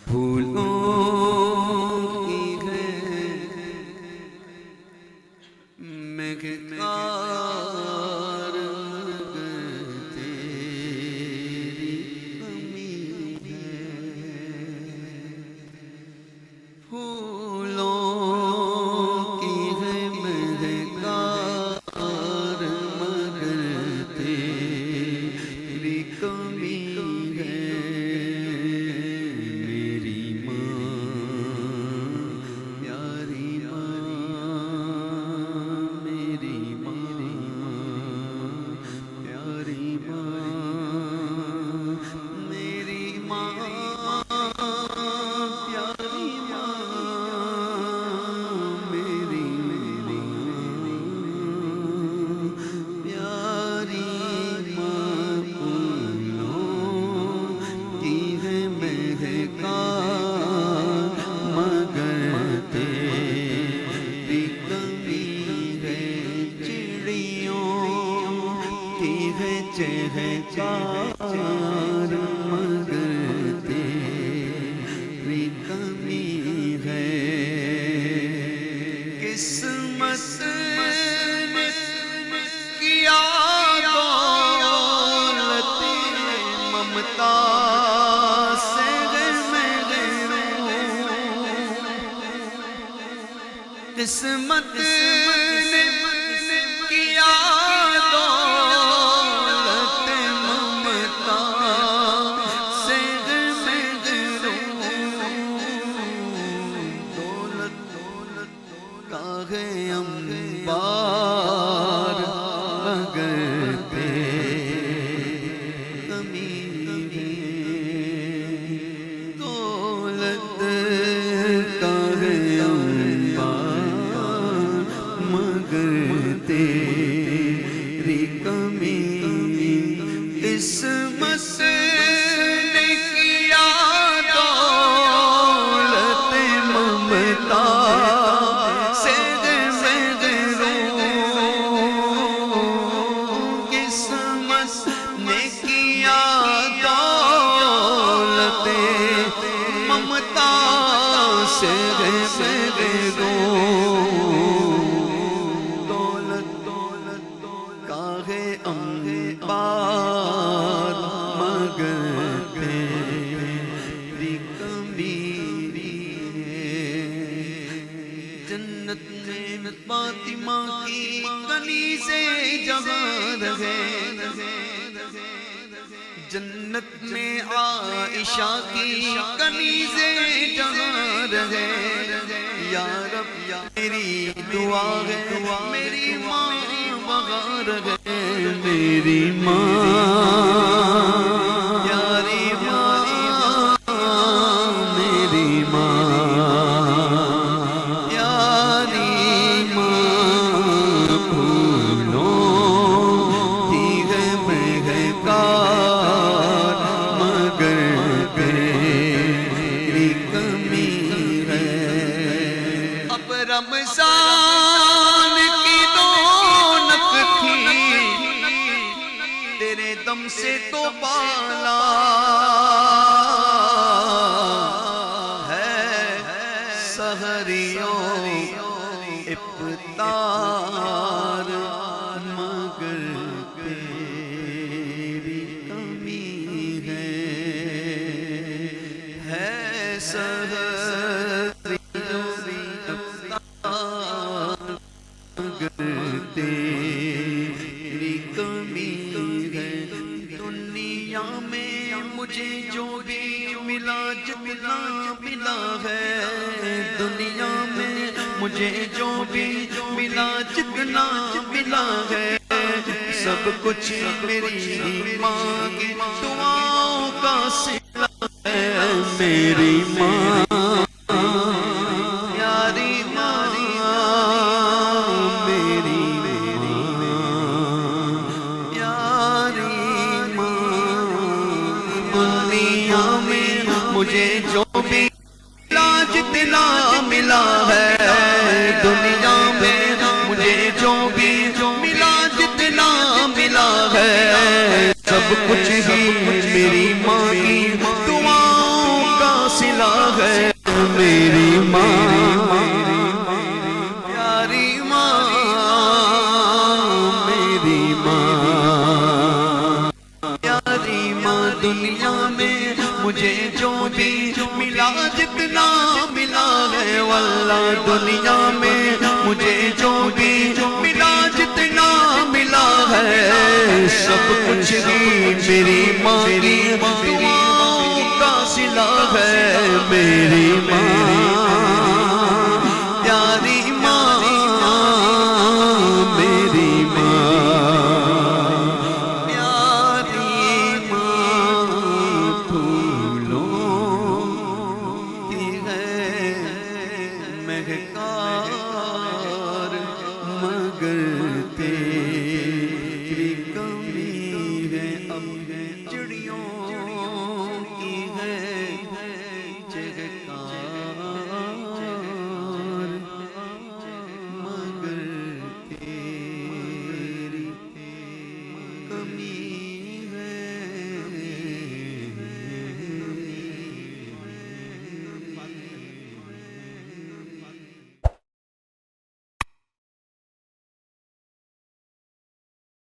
پھولوں کی ہے مہکار مگر تیری کمی ہے پھولوں کی ہے مہکار مگر تیری کمی ہے چہچار مگر تیری کمی ہے قسمت نے کیا دولت ممتا سے میں قسمت نے کیا امبار مگر تیری کمی ہے دولت کا ہے امبار مگر تیری کمی قسمت نے کیا دولت ممتا سے دولت کا ہے امبار مگر تیری کمی ہے جنت میں فاطمہ کی کنیزیں جہاں رہے جنت میں عائشہ کی کنیزیں جہاں رہے یا رب میری دعا ہے میری ماں بغار ہے میری ماں پیاری ماں میری ماں پیاری ماں پھولوں کی ہے مہکار مگر تیری کمی ہے اب رمضان کی رونق تھی تیرے دم سے تو بالا ہے سحریوں افطار مگر تیری کمی ہے سحریوں افطار مگر تیری کمی ہے دنیا میں مجھے جو بھی ملا جتنا ملا ہے دنیا میں مجھے جو بھی ملا جتنا ملا ہے سب کچھ میری ماں کی دعاؤں کا صلہ ہے میری ماں پیاری ماں میری پیاری ماں دنیا میں مجھے جو بھی ملا جتنا ملا ہے دنیا میں مجھے جو بھی ملا جتنا ملا ہے سب کچھ ہی میری ماں کی دعاؤں کا صلہ بھی ملا جتنا ملا ہے واللہ دنیا میں مجھے جو بھی ملا جتنا ملا ہے سب کچھ ہی میری ماں کی دعاؤں کا صلہ ہے میری ماں